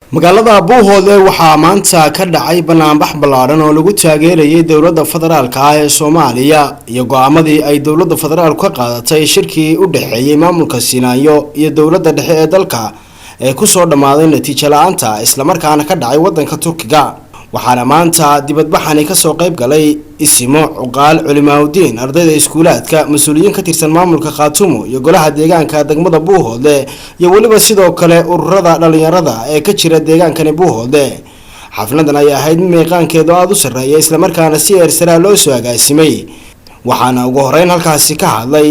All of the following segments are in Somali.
magaalada Buuhoodle waxaa maanta ka dhacay banaanbax ballaaran oo lagu taageerayay dawladda federaalka ah ee Soomaaliya iyo go'aamadii ay dawladda federaalku ka qaadatay shirkii u dhaxeeyay maamulka Sinaayo iyo dawladda dhexe ee dalka ee ku soo dhamaaday natiijo la'aanta isla markaana ka dhacay wadanka Turkiga waxaana maanta dibadbaxani ka soo qayb galay isimo cuqaal culimaadudiin ardayda iskuulaadka mas'uuliyiin ka tirsan maamulka Khaatumo iyo golaha deegaanka degmada Buuhoodle iyo waliba sidoo kale ururada dhalinyarada ee ka jira deegaankani Buuhoodle xafladan ay ahayd meeqaankeedu aad u sareeyay isla markaana si eersara loo soo agaasimay waxaana ugu horeyn halkaasi ka hadlay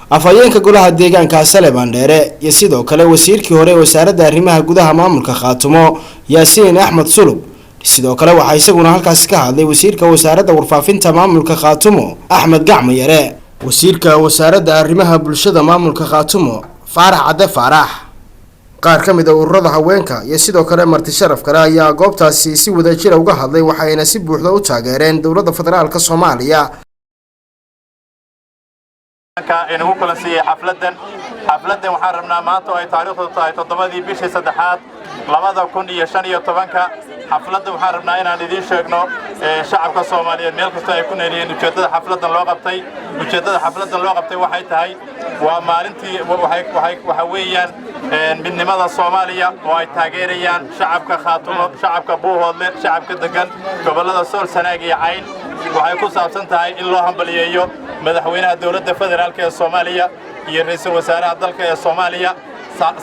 afhayeenka golaha deegaanka Saleebaan Dheere iyo sidoo kale wasiirkii hore wasaaradda arrimaha gudaha maamulka Khaatumo Yaasiin Axmed Sulub sidoo kale waxa isaguna halkaas ka hadlay wasiirka wasaaradda warfaafinta maamulka Khaatumo Axmed Gacmo Yare wasiirka wasaaradda arrimaha bulshada maamulka Khaatumo Faarax Cadde Faarax qaar kamid ah ururada haweenka iyo sidoo kale marti sharaf kale ayaa goobtaasi si wadajir uga hadlay waxayna si buuxda u taageereen dawladda federaalka Soomaaliya inuu kala siiyay xafladan waxaan rabnaa maanta oo ay taariikhdu tahay 7 bishii 3 2015 xafladda waxaan rabnaa inaan idin sheegno shacabka Soomaaliyeed meel kasta ay ku neeliyeen ujeedada xafladan loo qabtay waxay tahay waa maalintii waxa weeyaan midnimada Soomaaliya oo ay taageerayaan shacabka Khaatumo shacabka Buuhoodle shacabka degan gobolada Sool Sanaag iyo Cayn waxay ku saabsan tahay in loo hambaliyeeyo madaxweynaha dawladda federaalka ee Soomaaliya iyo ra'iisul wasaaraha dalka ee Soomaaliya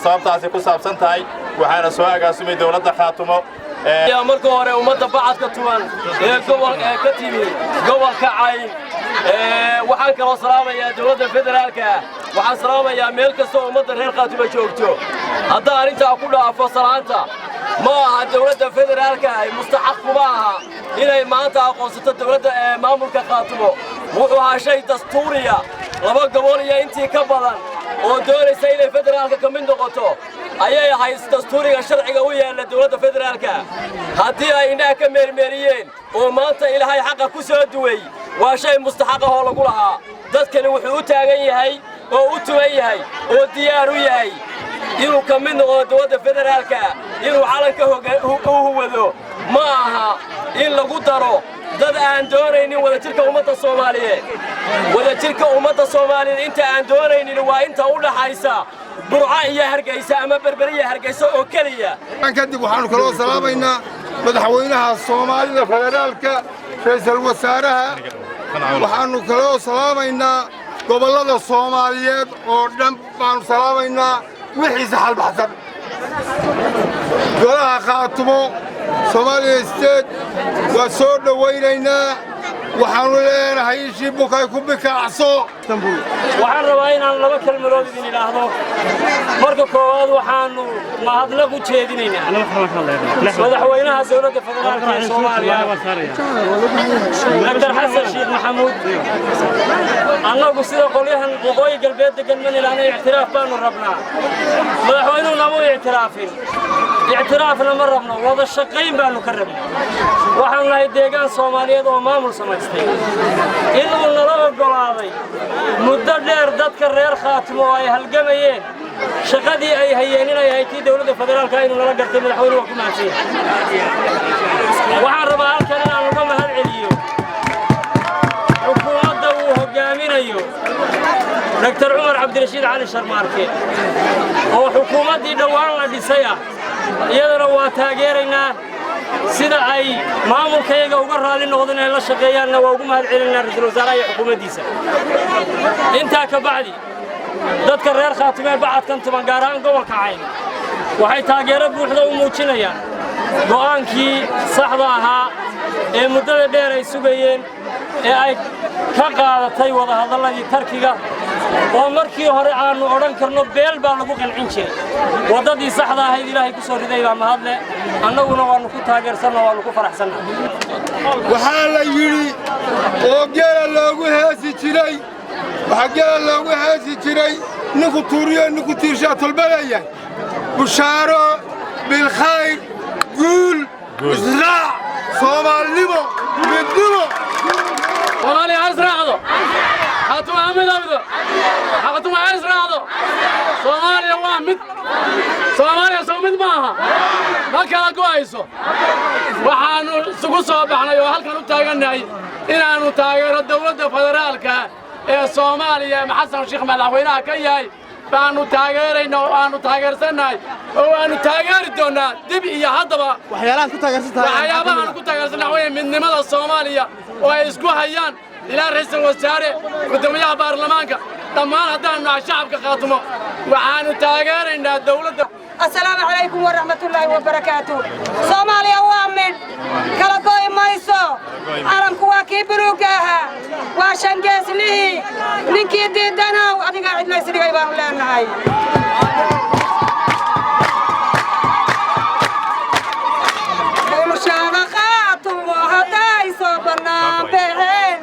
sababtaasi ku saabsan tahay waxaana soo agaasimay dawladda Khaatumo يا مركو هوري ومدة بعد كتوان كتيمي قبل كعين waxaan kala salaamayaa dawladda federaalka waxaan salaamayaa meel kasta oo ummadda reer Khaatumo joogto hadda arinta ku dhaafo salaanta ma aha dawladda federaalka ay mustaxaq kuma aha inay maanta aqoonsato dawladda maamulka Khaatumo wuxuu ahaa shay dastuuriya laba gobol iyo intii ka badan oo doonaysa inay federaalka ka mid noqoto ayay ahayd dastuuriga sharciga u yaala dawladda federaalka haddii ay indhaha ka meermeeriyeen oo maanta ilaahay xaqa ku soo duway waa shay mustaxaq ah oo lagu lahaa dadkani wuxuu u taagan yahay oo u tuman yahay oo diyaar u yahay inuu ka mid noqdo dawladda federaalka inuu calanka u wado ma aha in lagu daro dad aan doonaynin wadajirka ummadda Soomaaliyeed inta aan doonaynin waa inta u dhaxaysa burca iyo Hargeysa ama Berberiya Hargeysa oo kaliya kadib waxaanu kala salaamaynaa madaxweynaha Soomaalida federaalka ra'iisul wasaaraha waxaanu kala salaamaynaa gobolada Soomaaliyeed oo dhan baanu salaamaynaa wixii saxal baxsan golaha Khaatumo Soomaaliya State waa soo dhawaynaynaa waxaanu leenahay shii bukay ku bikacso waxaan rabaa inaan laba kalmadood idin ilaahdo marka koowaad waxaanu mahadnaq u jeedinaynaa madaxweynaha dawladda federaalka ee Soomaaliya Dr. Xasan Sheekh Maxamuud annagu sida qolyahan waqooyi galbeed degan man ilaana ictiraaf baanu rabnaa madaxweynuhu nama ictiraafna ma rabno wada shaqayn baanu ka rabnaa waxaan nahay deegaan Soomaaliyeed oo maamul samaystay inuu nala ogolaaday muddo dheer dadka reer Khaatumo ay halgamayeen shaqadii ay hayeen inay hay'adii dawladda federaalka inuu nala gartay madaxweynuhu ku maashay waxaan rabaa halkan inaan uga mahad celiyo xukuumadda uu hogaaminayo Dr. Umar Cabdirashiid Cali Sharmaarke oo xukuumaddii dhawaan la dhisay iyadana waa taageeraynaa sida ay maamulkayga uga raali noqdeen in la shaqeeyaanna waa ugu mahad celinaa ra'iisul wasaaraha iyo xukuumaddiisa intaa ka bacdi dadka reer Khaatumo bacadkan tuman gaar ahaan gobolka Cayn waxay taageero buuxda u muujinayaan go'aankii saxda ahaa ee muddada dheer ay sugayeen ee ay ka qaadatay wada hadalladii Turkiga oo markii hore aanu odhan karno beel baa lagu qancin jiray wadadii saxda ahayd ilaahay ku soo riday baa mahadle annaguna waanu ku taageersanaa waanu ku faraxsanaa waxaa la yiri oo geela loogu heesi jiray ninku tuuriyo ninku tiirsha tulbalaya bushaaro bil khayr guul israac Soomaalnimo midnimo Soomaaliya asraacdo خاتم أمد أبدا خاتم عيسر هذا صوماليا وامد صوماليا صومد معها ما كان كويسو waxaanu isugu soo baxnay oo halkan u taaganahay inaanu taageero dawladda federaalka ee Soomaaliya Xasan Sheekh madaxweynaha ka yahay baanu taageerayno oo aanu taageersanahay oo aanu taageeri doonaa dib iyo haddaba waxyaabahan ku taageersanahay midnimada Soomaaliya oo ay isku hayaan ilaa ra'iisul wasaare gudoomiyaha baarlamaanka dhammaan haddaanu shacabka qaatimo waxaanu taageeraynaa dawladda. السلام عليكم ورحمة الله وبركاته. صوماليا وامن كلا قوي مايسو عالم كواكي بروكاها واشان جيس ليه نكي ديدانا وأديك عدنا يسري غيبان لنا هاي بلشاغاقات وهداي صوبنا بهين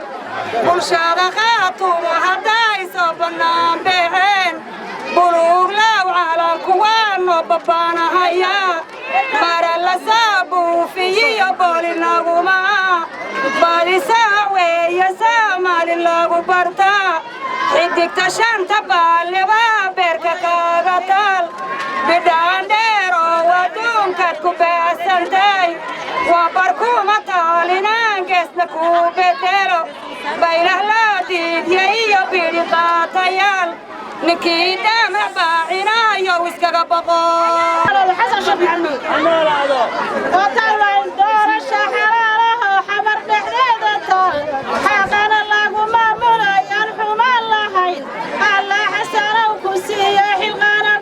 بلشاغاقات وهداي صوبنا بهين بلوغ لا وعالم كوان وبابانا هيا مارا لسابو في يبولي نغوما بالي ساوي يسامال اللغو برتا حدك تشان تبالي وابركا كاغتال بدان ديرو ودون كاتكو باسنتاي وبركو مطالنا نقسنكو بديرو بيله لا ديد يأيو بيدي قاتيال نكيد دمع باعنا يوسك قبقو حسن شيخ محمود وطلع الدور الشحرارة وحمر بحديدته حقنا الله ومامنا ينحوم الله هين الله حسن وكسيه حلقانا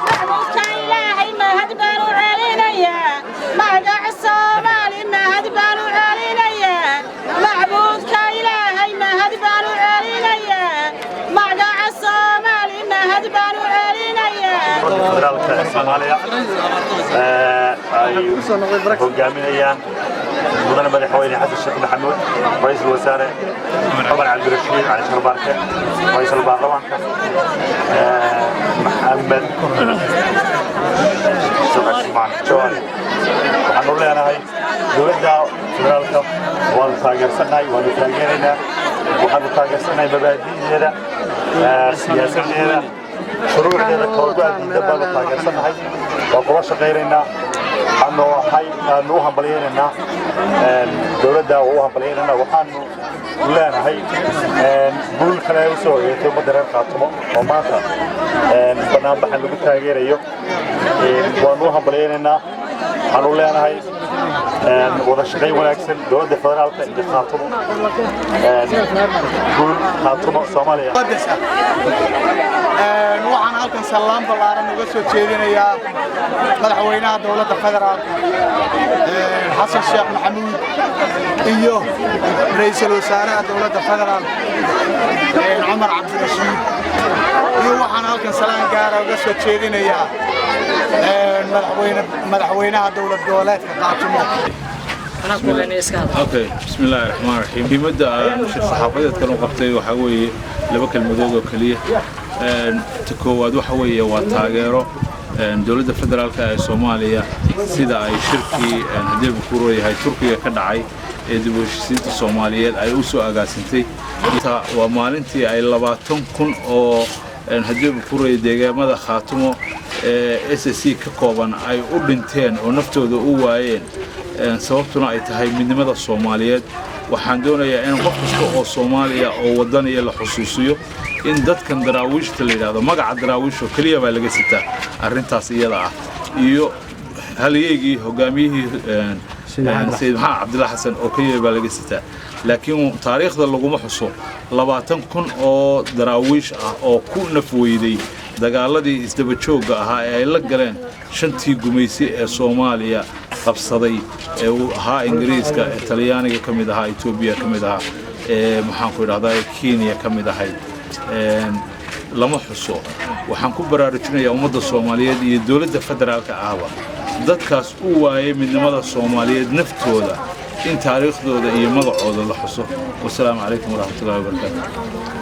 محمود كإلهي ما هدبانوا علينا يا مهدع الصومالي ما هدبانوا علينا يا معبود كإلهي ما هدبانوا علينا يا مهدع الصومالي ما هدبانوا علينا يا فدرالك الصومالية هجامينيان مدن مدحويني حسن الشيخ محمود رئيس الوزراء عمر عبد الرشيد علي شرباركه رئيس البرلمان محمد جواري waxaan u leenahay dawladda federaalka waan taageersanahay waan taageeraynaa waxaan taageersanahay mabaadi'deeda siyaasadeeda shuruucdeeda koobaadida baan taageersanahay waan kula shaqaynaynaa waxaanu u hambalyeynaa dawladda u hambalyeynaa waxaanu leenahay guul kale u soo yeetay ummadda reer Khaatumo oo maanta barnaamijkan lagu taageerayo waanu u hambalyeynaa waxaanu leenahay wada shaqayn wanaagsan dawladda federaalka iyo Khaatumo guul Khaatumo Soomaaliya waxaan halkan salaam ballaaran uga soo jeedinayaa madaxweynaha dawladda federaalka Xasan Sheekh Maxamuud iyo ra'iisul wasaaraha dawladda federaalka Umar Cabdi Rashiid iyo waxaan halkan salaam gaar ah uga soo jeedinayaa madaxweynaha dawlad goboleedka Khaatumo. اوكي بسم الله الرحمن الرحيم مدة صحافية كانوا قبتي وحوي لبك المدود وكلية تكواد وحوي وتاجروا دولة الفدرال كالصومالية سيدا أي شركة هدي بكوري هاي تركيا كدعي دبوشيت الصومالية أي أسوء أجاسنتي ومالنتي أي لباتهم كن أو هدي بكوري دجاج ماذا خاتمه SSC كقوبان أي أوبنتين ونفتو ذو واين sababtuna ay tahay midnimada Soomaaliyeed waxaan doonayaa in qof kasta oo Soomaaliya oo wadaniga la xusuusiyo in dadkan daraawiishta la yiraahdo magaca daraawiisho kaliya baa laga sitaa arintaas iyada ah iyo halyeegii hogaamiyihii Sayid Maxamed Cabdulla Xasan oo kaliya baa laga sitaa laakiin taariikhda laguma xuso 20,000 oo daraawiish ah oo ku nafweyday dagaaladii isdaba joogga ahaa ee ay la galeen shantii gumaysi ee Soomaaliya qabsaday ee ahaa Ingiriiska Talyaaniga kamid ahaa Itoobiya kamid ahaa maxaan ku yiraahdaa Kenya kamid ahay lama xuso waxaan ku baraarujinayaa ummadda Soomaaliyeed iyo dawladda federaalka ahba dadkaas u waayay midnimada Soomaaliyeed naftooda in taariikhdooda iyo magacooda la xuso. Wassalaamu calaykum waraxmatullaahi wabarakaatuh.